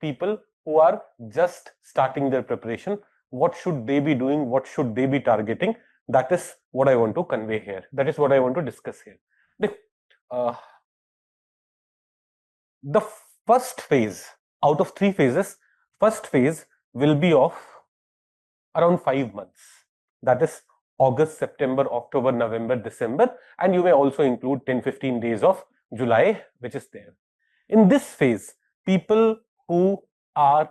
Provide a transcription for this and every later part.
people who are just starting their preparation. What should they be doing? What should they be targeting? That is what I want to convey here. That is what I want to discuss here. The first phase out of 3 phases, first phase will be of around 5 months. That is August, September, October, November, December, and you may also include 10-15 days of July, which is there. In this phase, people who are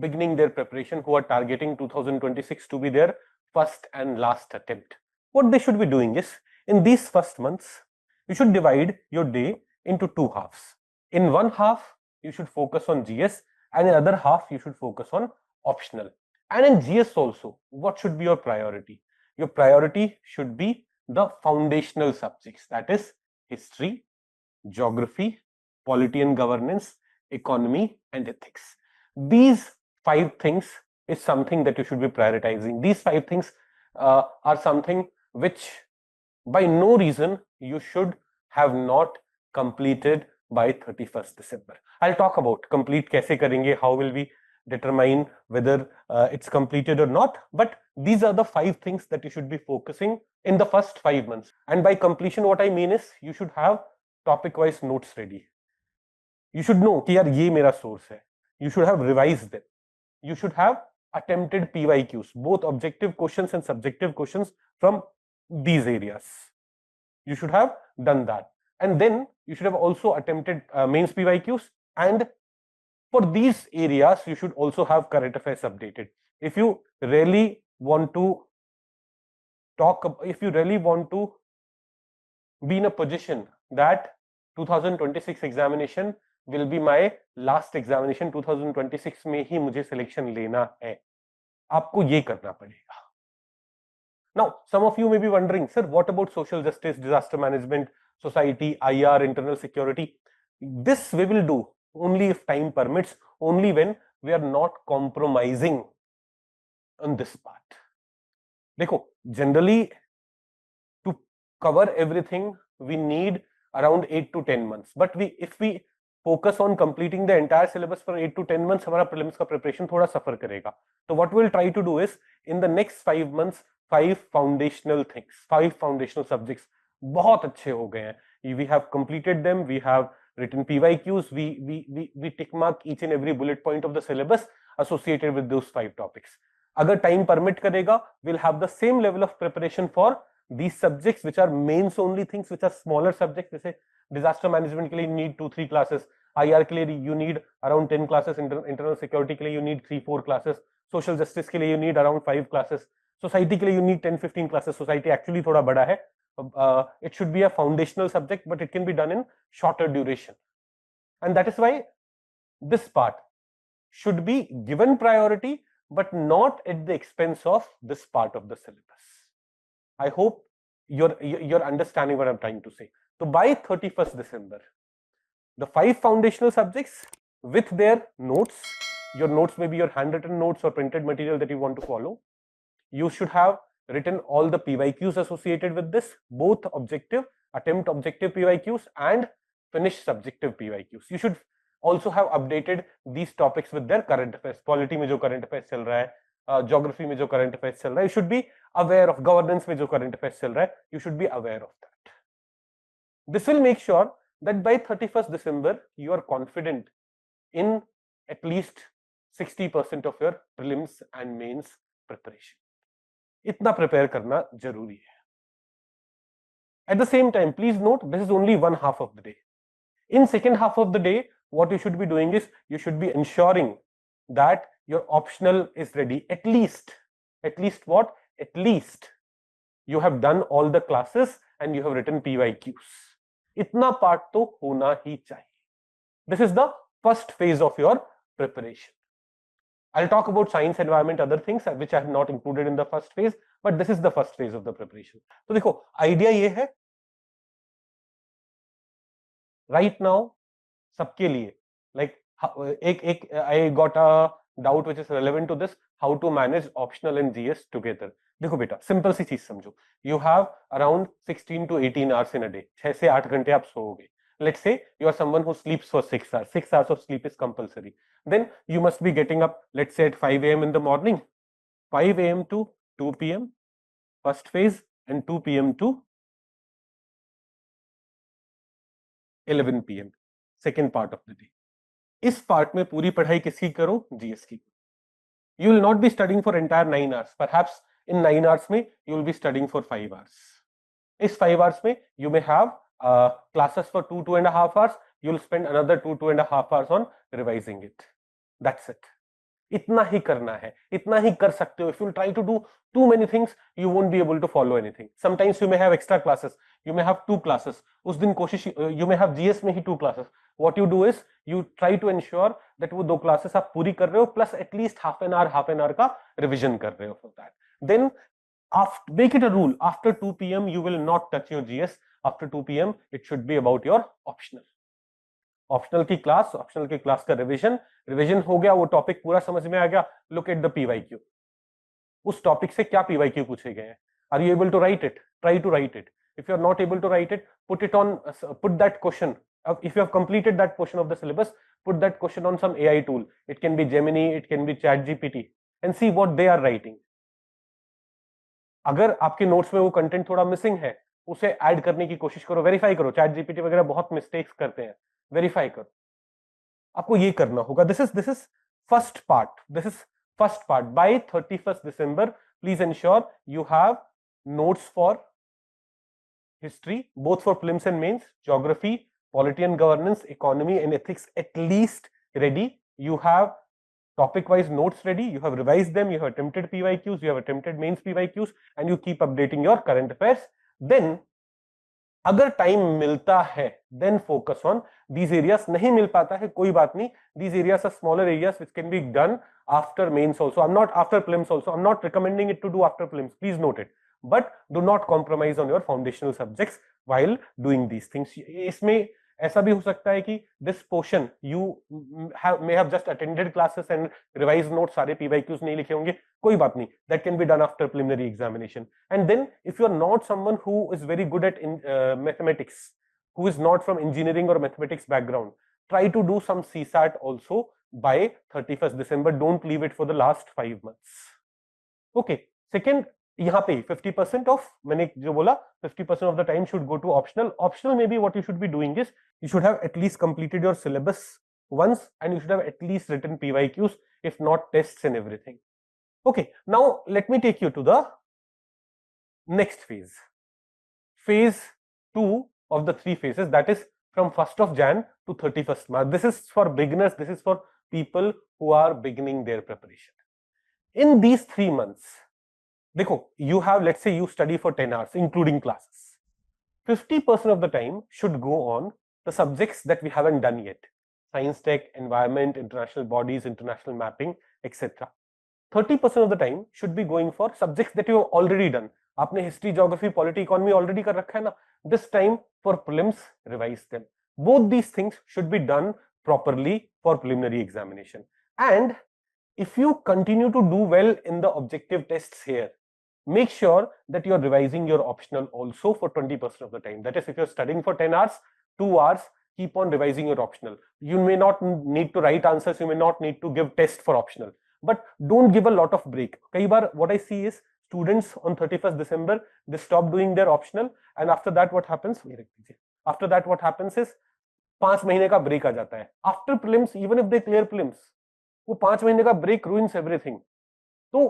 beginning their preparation, who are targeting 2026 to be their first and last attempt, what they should be doing is, in these first months, you should divide your day into 2 halves. In one half, you should focus on GS, and in the other half, you should focus on optional. And in GS also, what should be your priority? Your priority should be the foundational subjects, that is history, geography, polity and governance, economy, and ethics. These 5 things is something that you should be prioritizing. These 5 things are something which by no reason you should have not completed by 31st December. I'll talk about complete kaise karenge, how will we determine whether it's completed or not, but these are the 5 things that you should be focusing in the first 5 months. And by completion, what I mean is you should have topic wise notes ready. You should know कि यार ये मेरा source है. You should have revised them. You should have attempted PYQs, both objective questions and subjective questions from these areas. You should have done that. And then you should have also attempted mains PYQs, and for these areas you should also have current affairs updated. If you really want to be in a position that 2026 examination will be my last examination, 2026 में ही मुझे selection लेना है, आपको ये करना पड़ेगा. Now, some of you may be wondering, sir, what about social justice, disaster management, society, IR, internal security? This we will do only if time permits, only when we are not compromising on this part. देखो, generally to cover everything we need around 8 to 10 months, but if we focus on completing the entire syllabus for 8 to 10 months, हमारा prelims का preparation थोड़ा suffer करेगा. So what we'll try to do is, in the next 5 months, 5 foundational things, 5 foundational subjects बहुत अच्छे हो गए हैं. We have completed them, we have written PYQs, we tick mark each and every bullet point of the syllabus associated with those 5 topics. अगर time permit करेगा, we'll have the same level of preparation for these subjects which are mains only things, which are smaller subjects. जैसे disaster management के लिए you need 2-3 classes, IR के लिए you need around 10 classes, internal security के लिए you need 3-4 classes, social justice के लिए you need around 5 classes, society के लिए you need 10-15 classes. Society actually थोड़ा बड़ा है. It should be a foundational subject, but it can be done in shorter duration, and that is why this part should be given priority, but not at the expense of this part of the syllabus. I hope you're understanding what I'm trying to say. So by 31st December, the 5 foundational subjects with their notes, your notes may be your handwritten notes or printed material that you want to follow. You should have written all the PYQs associated with this, both objective, attempt objective PYQs and finish subjective PYQs. You should also have updated these topics with their current affairs. Polity में जो current affairs चल रहा है, geography में जो current affairs चल रहा है, you should be aware of. Governance में जो current affairs चल रहा है, you should be aware of that. This will make sure that by 31st December you are confident in at least 60% of your prelims and mains preparation. इतना prepare करना जरूरी है. At the same time, please note, this is only one half of the day. In second half of the day, what you should be doing is, you should be ensuring that your optional is ready. At least what? At least you have done all the classes and you have written PYQs. इतना part तो होना ही चाहिए. This is the first phase of your preparation. I'll talk about science, environment, other things which I have not included in the first phase, but this is the first phase of the preparation. तो देखो, idea ये है, right now सबके लिए, like I got a doubt which is relevant to this, how to manage optional and GS together. देखो बेटा, simple सी चीज समझो. You have around 16 to 18 hours in a day. 6 से 8 घंटे आप सोओगे. let's say you are someone who sleeps for 6 hours. 6 hours of sleep is compulsory. Then you must be getting up, let's say at 5 a.m. in the morning, 5 a.m. to 2 p.m. first phase, and 2 p.m. to 11 p.m. second part of the day. इस part में पूरी पढ़ाई किसकी करो? GS की. You will not be studying for entire 9 hours. Perhaps in 9 hours में you will be studying for 5 hours. इस 5 hours में you may have classes for 2.5 hours. You will spend another 2.5 hours on revising it. That's it. इतना ही करना है, इतना ही कर सकते हो. If you try to do too many things, you won't be able to follow anything. Sometimes you may have extra classes. You may have 2 classes. उस दिन कोशिश you may have GS में ही 2 classes. What you do is you try to ensure that वो 2 classes आप पूरी कर रहे हो plus at least half an hour का revision कर रहे हो for that. Then make it a rule. After 2 p.m. you will not touch your GS. After 2 p.m. it should be about your optional. Optional की class का revision हो गया, वो topic पूरा समझ में आ गया. Look at the PYQ. उस टॉपिक से क्या पीवाईक्यू पूछे गए हैं? Are you able to write it? Try to write it. If you are not able to write it, put that question. If you have completed that portion of the syllabus, put that question on some AI tool. It can be Gemini, it can be ChatGPT, and see what they are writing. अगर आपके notes में वो content थोड़ा missing है, उसे add करने की कोशिश करो. वेरीफाई करो. ChatGPT वगैरह बहुत मिस्टेक्स करते हैं. वेरीफाई करो. आपको ये करना होगा. This is first part. By 31st December please ensure you have notes for history, both for prelims and mains, geography, polity and governance, economy and ethics at least ready. You have topic wise notes ready, you have revised them, you have attempted PYQs, you have attempted mains PYQs, and you keep updating your current affairs. Then अगर time मिलता है then focus on these areas. नहीं मिल पाता है कोई बात नहीं. These areas are smaller areas which can be done after mains also. I am not after prelims also. I am not recommending it to do after prelims. Please note it. But do not compromise on your foundational subjects while doing these things. इसमें ऐसा भी हो सकता है कि this portion you may have just attended classes and revised notes, सारे PYQs नहीं लिखे होंगे, कोई बात नहीं. That can be done after preliminary examination. And then if you are not someone who is very good at mathematics, who is not from engineering or mathematics background, try to do some CSAT also by 31st December. Don't leave it for the last 5 months. Okay. Second, यहाँ पे 50% of, मैंने जो बोला 50% of the time should go to optional. Optional में भी what you should be doing is you should have at least completed your syllabus once, and you should have at least written PYQs, if not tests and everything. Okay, now let me take you to the next phase. Phase 2 of the 3 phases, that is from 1st of Jan to 31st March. This is for beginners, this is for people who are beginning their preparation. In these 3 months, देखो, you have, let's say you study for 10 hours including classes. 50% of the time should go on the subjects that we haven't done yet: science, tech, environment, international bodies, international mapping, etc. 30% of the time should be going for subjects that you have already done. आपने history, geography, polity, economy already कर रखा है ना. This time for prelims, revise them. Both these things should be done properly for preliminary examination. And if you continue to do well in the objective tests here, make sure that you are revising your optional also for 20% of the time. That is, if you're studying for 10 hours, 2 hours, keep on revising your optional. You may not need to write answers, you may not need to give test for optional, but don't give a lot of break. Kai baar what I see is students on 31st December, they stop doing their optional, and after that what happens? After that what happens is 5 महीने का break आ जाता है. After prelims, even if they clear prelims, वो 5 महीने का break ruins everything. तो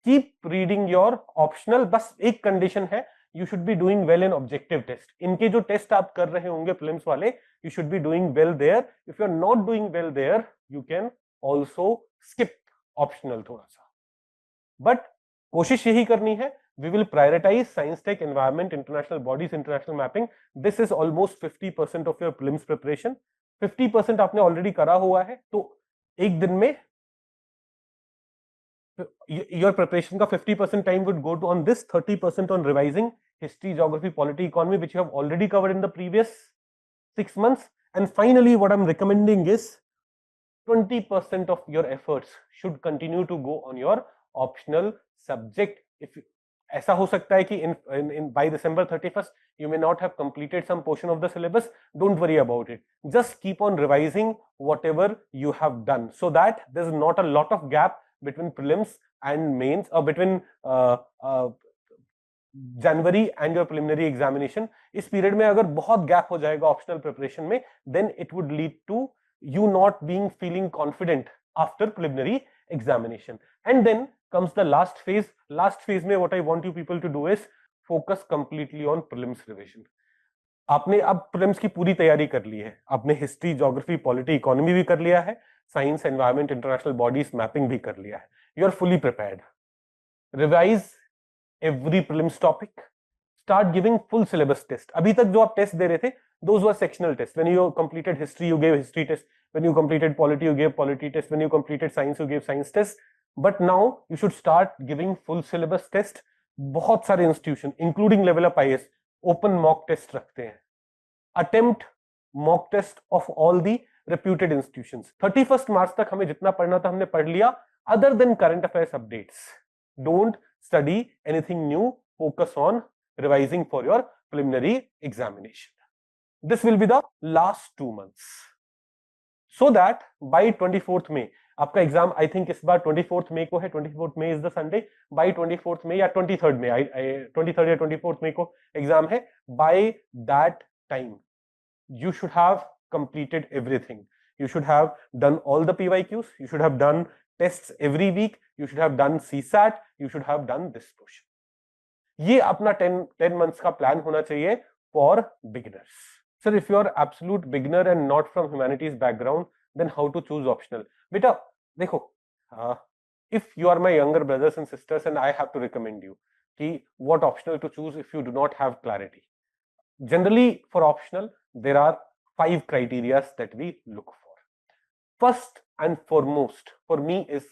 keep reading your optional. बस एक condition है, you should be doing well in objective test. इनके जो टेस्ट आप कर रहे होंगे prelims वाले, you should be doing well there. If you are not doing well there, you can also skip optional थोड़ा सा. But कोशिश यही करनी है. We will prioritize science, tech, environment, international bodies, international mapping. This is almost 50% of your prelims preparation. 50% आपने already करा हुआ है, तो एक दिन में your preparation का 50% time would go to on this, 30% on revising history, geography, polity, economy, which you have already covered in the previous 6 months. And finally, what I'm recommending is 20% of your efforts should continue to go on your optional subject. ऐसा हो सकता है कि in by December 31st you may not have completed some portion of the syllabus. Don't worry about it. Just keep on revising whatever you have done, so that there's not a lot of gap between prelims and mains, or between January and your preliminary examination. इस period में अगर बहुत gap हो जाएगा optional preparation में, then it would lead to you not being feeling confident after preliminary examination. And then comes the last phase. Last phase में what I want you people to do is focus completely on prelims revision. आपने अब prelims की पूरी तैयारी कर ली है, आपने history, geography, polity, economy भी कर लिया है, science, environment, international bodies, mapping भी कर लिया है. You are fully prepared. Revise every prelims topic. Start giving full syllabus test. अभी तक जो आप टेस्ट दे रहे थे, those were sectional tests. When you completed history, you gave history test. When you completed polity, you gave polity test. When you completed science, you gave science test. But now you should start giving full syllabus test. बहुत सारे institution, including level up IAS, open mock test रखते हैं. Attempt mock test of all the reputed institutions. 31st March तक हमें जितना पढ़ना था हमने पढ़ लिया. Other than current affairs updates, don't study anything new. Focus on revising for your preliminary examination. This will be the last 2 months, so that by 24th May आपका exam, I think इस बार 24th May को है. 24th May is the Sunday. by 24th May या 23rd May, 23rd या 24th May को exam है. by that time you should have completed everything. You should have done all the PYQs. You should have done tests every week. You should have done CSAT. You should have done this portion. ये अपना 10 months का plan होना चाहिए for beginners. Sir, if you are absolute beginner and not from humanities background, then how to choose optional? बेटा देखो, if you are my younger brothers and sisters and I have to recommend you कि what optional to choose if you do not have clarity. Generally for optional there are 5 criteria that we look for. First and foremost for me is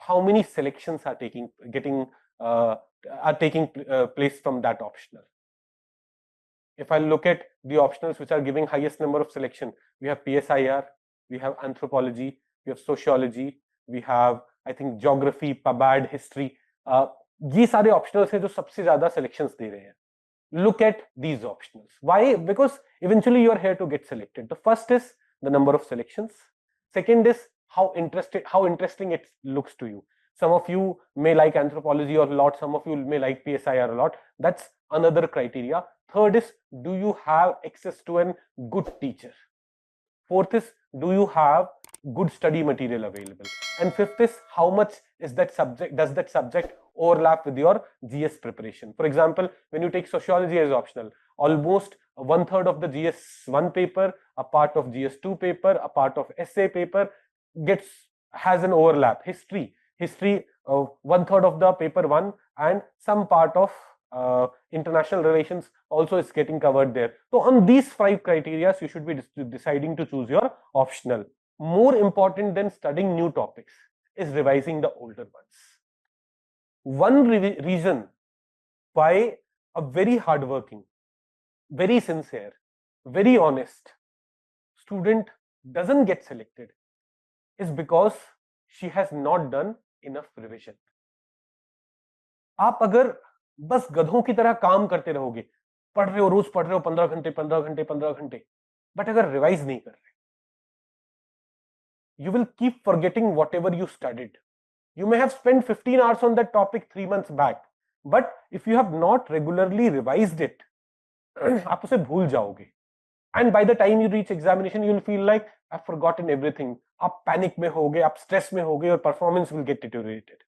how many selections are taking place from that optional. If I look at the optionals which are giving highest number of selection, we have PSIR, we have anthropology, we have sociology, we have I think geography, PABAD, history. ये सारे optionals हैं जो सबसे ज्यादा selections दे रहे हैं. Look at these optionals. Why? Because eventually you are here to get selected. The first is the number of selections. Second is how interesting it looks to you. Some of you may like anthropology a lot, some of you may like PSIR a lot. That's another criteria. Third is, do you have access to a good teacher? Fourth is, do you have good study material available? And fifth is, how much is that subject, does that subject overlap with your GS preparation? For example, when you take sociology as optional, almost 1/3 of the GS1 paper, a part of GS2 paper, a part of essay paper has an overlap. History 1/3 of the paper 1 and some part of international relations also is getting covered there. So on these 5 criteria you should be deciding to choose your optional. More important than studying new topics is revising the older ones. One reason why a very hardworking, very sincere, very honest student doesn't get selected is because she has not done enough revision. आप अगर बस गधों की तरह काम करते रहोगे, पढ़ रहे हो, रोज पढ़ रहे हो 15 घंटे, बट अगर रिवाइज नहीं कर रहे, you will keep forgetting whatever you studied. You may have spent 15 hours on that topic 3 months back, but if you have not regularly revised it, आप उसे भूल जाओगे. And by the time you reach examination, you will feel like I've forgotten everything. आप panic में होगे, आप stress में होगे, और performance will get deteriorated.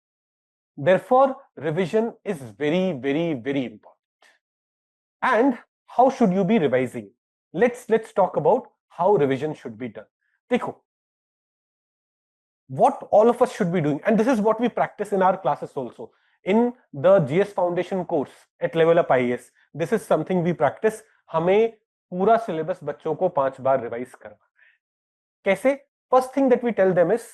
Therefore, revision is very, very, very important. And how should you be revising? Let's talk about how revision should be done. देखो, what all of us should be doing, and this is what we practice in our classes also. In the GS Foundation course at Level Up IAS, this is something we practice. हमें पूरा syllabus बच्चों को 5 बार revise करवाना है. कैसे? First thing that we tell them is,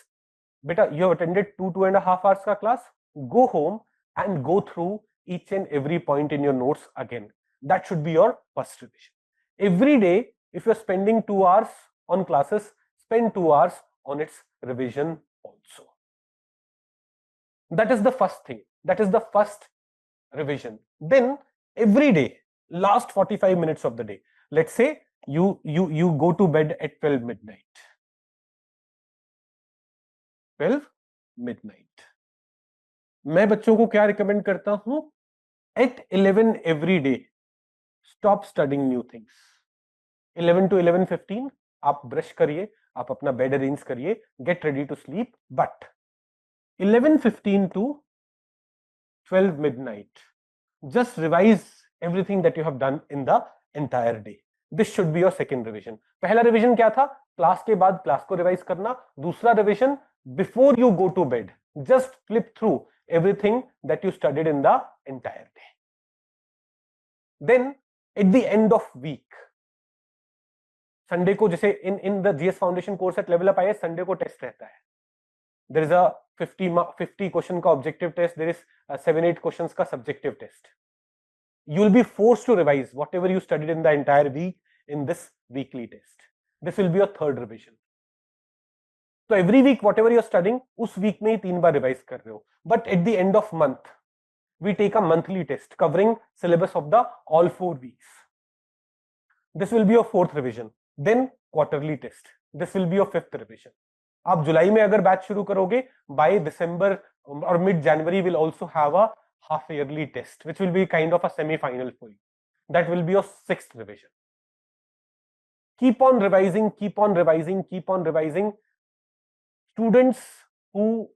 बेटा, you have attended 2.5 hours का class. Go home and go through each and every point in your notes again. That should be your first revision. Every day, if you're spending 2 hours on classes, spend 2 hours on its revision also. That is the first thing. That is the first revision. Then every day, last 45 minutes of the day, let's say you go to bed at 12 midnight. 12 midnight. मैं बच्चों को क्या recommend करता हूं? At 11 every day, stop studying new things. 11 to 11:15 आप brush करिए, आप अपना बेड अरेंज करिए, get ready to sleep, but 11:15 to 12 midnight, just revise everything that you have done in the entire day. This should be your second revision. पहला revision क्या था? Class के बाद क्लास को रिवाइज करना. दूसरा revision before you go to bed, just flip through everything that you studied in the entire day. Then at the end of week, Sunday को, जैसे in the GS Foundation course at Level Up IAS, Sunday को test रहता है. There is a 50 question का objective test, there is 7-8 questions का subjective test. You will be forced to revise whatever you studied in the entire week in this weekly test. This will be your third revision. So every week whatever you are studying, उस week में ही 3 बार revise कर रहे हो. But at the end of month, we take a monthly test covering syllabus of the all 4 weeks. This will be your fourth revision. Then quarterly test. This will be your fifth revision. आप जुलाई में अगर batch शुरू करोगे, by December or mid January will also have a half yearly test, which will be kind of a semi-final for you. That will be your sixth revision. Keep on revising, keep on revising, keep on revising. Students who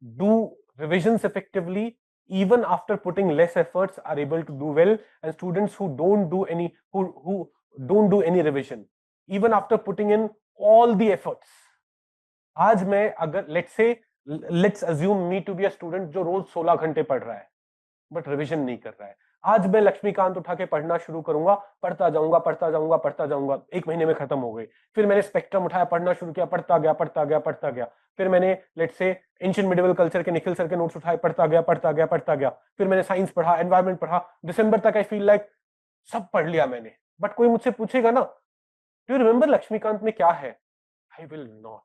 do revisions effectively, even after putting less efforts, are able to do well, and students who don't do any who don't do any revision, even after putting in all the efforts. आज मैं अगर let's assume me to be a student जो रोज 16 घंटे पढ़ रहा है but revision नहीं कर रहा है. आज मैं लक्ष्मीकांत उठा के पढ़ना शुरू करूंगा, पढ़ता जाऊंगा पढ़ता जाऊंगा पढ़ता जाऊंगा, 1 महीने में खत्म हो गई. फिर मैंने स्पेक्ट्रम उठाया, पढ़ना शुरू किया, पढ़ता गया पढ़ता गया पढ़ता गया. फिर मैंने let's say ancient medieval culture के निखिल सर के नोट्स उठाए, पढ़ता गया पढ़ता गया पढ़ता गया. फिर मैंने साइंस पढ़ा, एनवायरमेंट पढ़ा. दिसंबर तक आई फील लाइक सब पढ़ लिया मैंने. बट कोई मुझसे पूछेगा ना, डू यू रिमेंबर लक्ष्मीकांत में क्या है? I will not.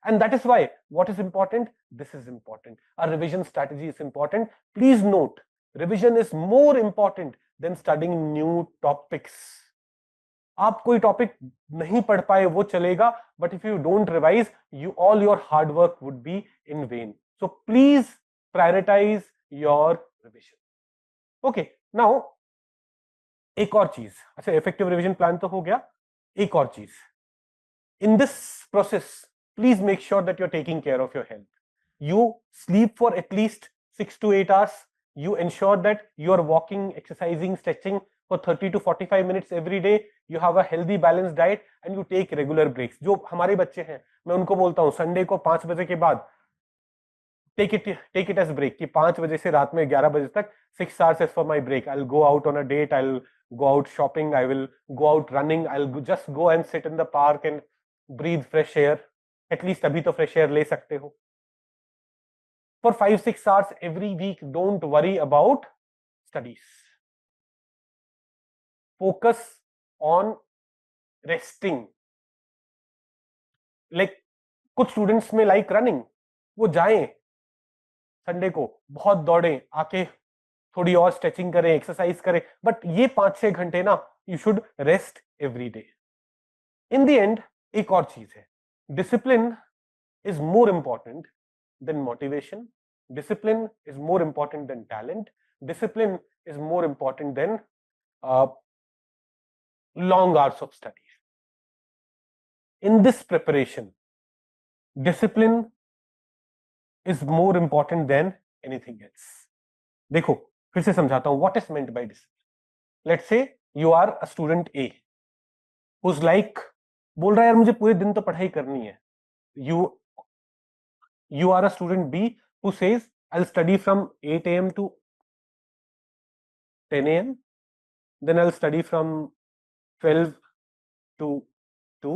And that is why what is important? This is important. A revision strategy is important. Please note, revision is more important than studying new topics. आप कोई topic नहीं पढ़ पाए वो चलेगा, but if you don't revise, all your hard work would be in vain. So please prioritize your revision. Okay, now एक और चीज. अच्छा, effective revision plan तो हो गया. एक और चीज. In this process, please make sure that you're taking care of your health. You sleep for at least 6 to 8 hours. You ensure that you're walking, exercising, stretching for 30 to 45 minutes every day. You have a healthy, balanced diet, and you take regular breaks. जो हमारे बच्चे हैं, मैं उनको बोलता हूँ Sunday को 5 बजे के बाद take it as break. कि 5 बजे से रात में 11 बजे तक 6 hours is for my break. I'll go out on a date. I'll go out shopping. I will go out running. I'll just go and sit in the park and breathe fresh air. At least अभी तो fresh air ले सकते हो. For 5-6 hours every week. Don't worry about studies. Focus on resting. Like कुछ students में like running, वो जाएं Sunday को, बहुत दौड़ें, आके थोड़ी और स्ट्रेचिंग करें, एक्सरसाइज करें, बट ये 5-6 घंटे ना, you should rest every day. In the end एक और चीज है, discipline is more important than motivation. Discipline is more important than talent. Discipline is more important than long hours of study. In this preparation, discipline is more important than anything else. देखो फिर से समझाता हूं what is meant by discipline. Let's say you are a student A who's like बोल रहा है यार मुझे पूरे दिन तो पढ़ाई करनी है. You are a student B who says I'll study from 8 a.m. to 10 a.m. Then I'll study from 12 to 2.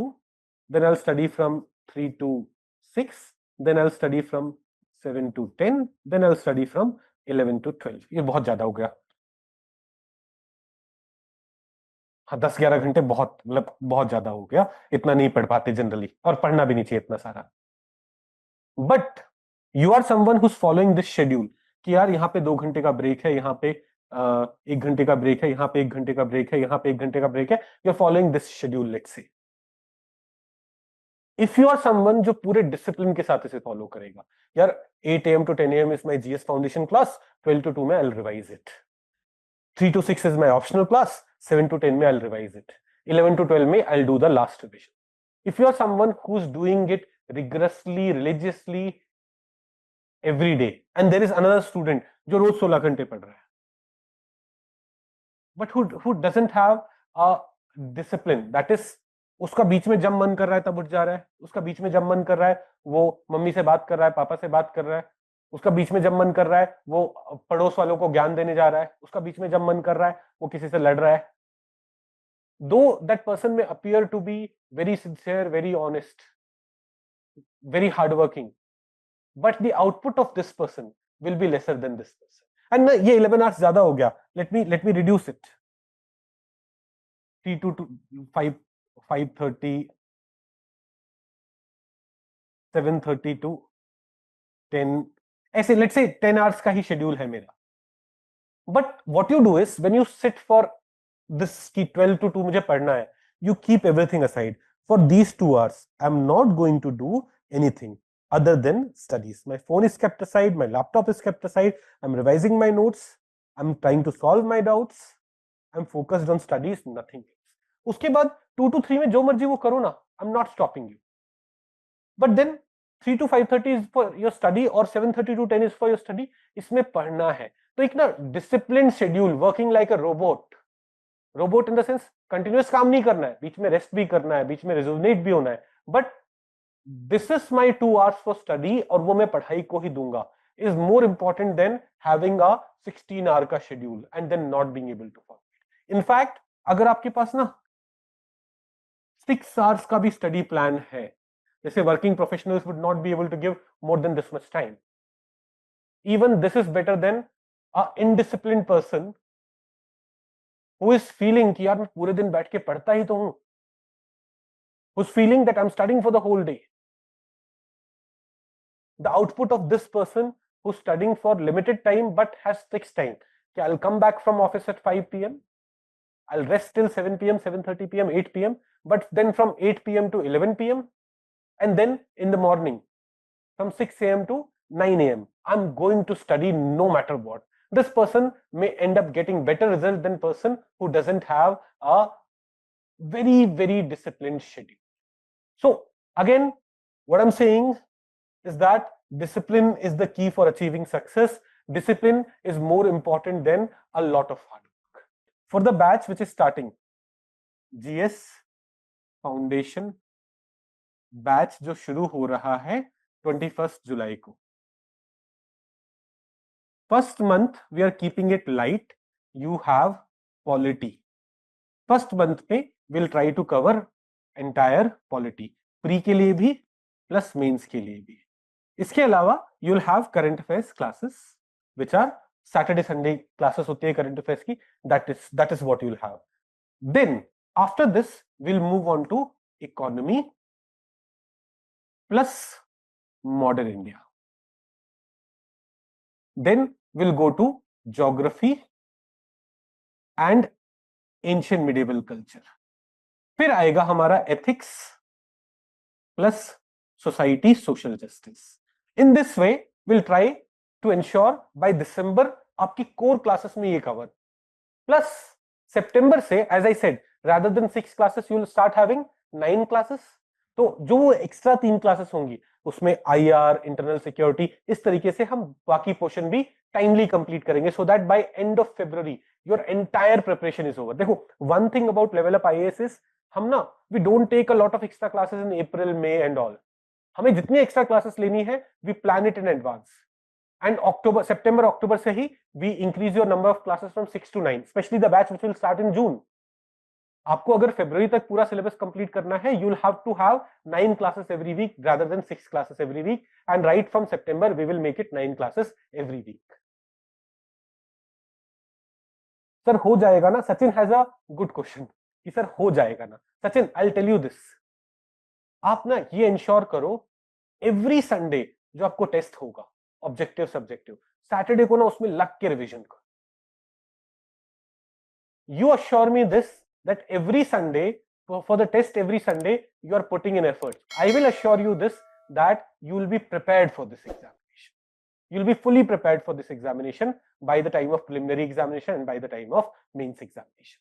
Then I'll study from 3 to 6. Then I'll study from 7 to 10. Then I'll study from 11 to 12. ये बहुत ज्यादा हो गया. हाँ, 10-11 घंटे बहुत, मतलब बहुत ज्यादा हो गया. इतना नहीं पढ़ पाते जनरली, और पढ़ना भी नहीं चाहिए इतना सारा. But you are someone who is following this schedule कि यार यहाँ पे 2 घंटे का ब्रेक है, यहाँ पे 1 घंटे का ब्रेक है, यहाँ पे 1 घंटे का ब्रेक है, यहाँ पे 1 घंटे का ब्रेक है, you are following this schedule let's say. If you are someone जो पूरे डिसिप्लिन के साथ इसे फॉलो करेगा, यार 8 AM to 10 AM is my GS foundation class, 12 to 2 में I will revise it, 3 to 6 is my optional class, 7 to 10 में I'll revise it, 11 to 12 में I'll do the last revision. If you are someone who's doing it rigorously, religiously every day, and there is another student जो रोज 16 घंटे पढ़ रहा है, but who doesn't have a discipline, that is उसका बीच में जब मन कर रहा है तब उठ जा रहा है, उसका बीच में जब मन कर रहा है वो मम्मी से बात कर रहा है, पापा से बात कर रहा है, उसका बीच में जब मन कर रहा है वो पड़ोस वालों को ज्ञान देने जा रहा है, उसका बीच में जब मन कर रहा है वो किसी से लड़ रहा है, though that person may appear to be very sincere, very honest, very hardworking, but the output of this person will be lesser than this person. And ये 11 hours ज्यादा हो गया, let me reduce it, 3 to 5, 5:30, 7:30 to 10, ऐसे let's say 10 hours का ही schedule है मेरा. But what you do is when you sit for this की 12 to 2 मुझे पढ़ना है, you keep everything aside. For these 2 hours, I'm not going to do anything other than studies. My phone is kept aside, my laptop is kept aside, I'm revising my notes, I'm trying to solve my doubts, I'm focused on studies, nothing else. उसके बाद 2 to 3 में जो मर्जी वो करो ना, I'm not stopping you. But then 3 to 5:30 is for your study और 7:30 to 10 is for your study. इसमें पढ़ना है. तो एक ना discipline schedule, working like a robot, robot in the sense continuous काम नहीं करना है, बीच में रेस्ट भी करना है, बीच में रिजोनेट भी होना है, but this is my 2 hours for study और वो मैं पढ़ाई को ही दूंगा, is more important than having a 16 hour का schedule and then not being able to follow it. In fact अगर आपके पास ना 6 hours का भी स्टडी प्लान है, जैसे working professionals would not be able to give more than this much time, even this is better than a indisciplined person who is feeling कि यार मैं पूरे दिन बैठ के पढ़ता ही तो हूं, who's feeling that I'm studying for the whole day. The output of this person who's studying for limited time but has fixed time, कि I'll come back from office at 5 PM, I'll rest till 7 PM, 7:30 PM, 8 PM, but then from 8 PM to 11 PM, and then in the morning from 6 AM to 9 AM, I'm going to study no matter what. This person may end up getting better result than person who doesn't have a very, very disciplined schedule. So again, what I'm saying is that discipline is the key for achieving success. Discipline is more important than a lot of hard work. For the batch which is starting, GS Foundation batch जो शुरू हो रहा है 21 जुलाई को. First month we are keeping it light, you have polity. First month पे will try to cover entire polity, pre के लिए भी प्लस मेंस के लिए भी. इसके अलावा you will have current affairs classes which are Saturday Sunday classes होती है करंट अफेयर्स की, that is what you will have. Then after this will move on to economy plus modern India. Then we'll go to geography and ancient medieval culture. फिर आएगा हमारा ethics plus society social justice. In this way we'll try to ensure by December आपकी core classes में ये cover. Plus September से, as I said, rather than 6 classes you will start having 9 classes. तो जो extra 3 classes होंगी उसमें IR, internal security, इस तरीके से हम बाकी पोर्शन भी टाइमली कंप्लीट करेंगे, so that by end of February your entire preparation is over. देखो one thing about level up IAS is हम ना we don't take a lot of extra classes in April, May and all. हमें जितनी extra classes लेनी है we plan it in advance, and October, September, October से ही we increase your number of classes from 6 to 9, specially the batch which will start in June. आपको अगर फरवरी तक पूरा सिलेबस कंप्लीट करना है, you will have to have 9 classes every week rather than 6 classes every week, and right from September we will make it 9 classes every week. Sir हो जाएगा ना? Sachin has a good question कि sir हो जाएगा ना? Sachin, I will tell you this, आप ना ये इंश्योर करो एवरी संडे जो आपको टेस्ट होगा ऑब्जेक्टिव सब्जेक्टिव, सैटरडे को ना उसमें लग के रिवीजन करो. you assure me this, that every Sunday, for the test every Sunday, you are putting in efforts. I will assure you this, that you will be prepared for this examination. You will be fully prepared for this examination by the time of preliminary examination and by the time of mains examination.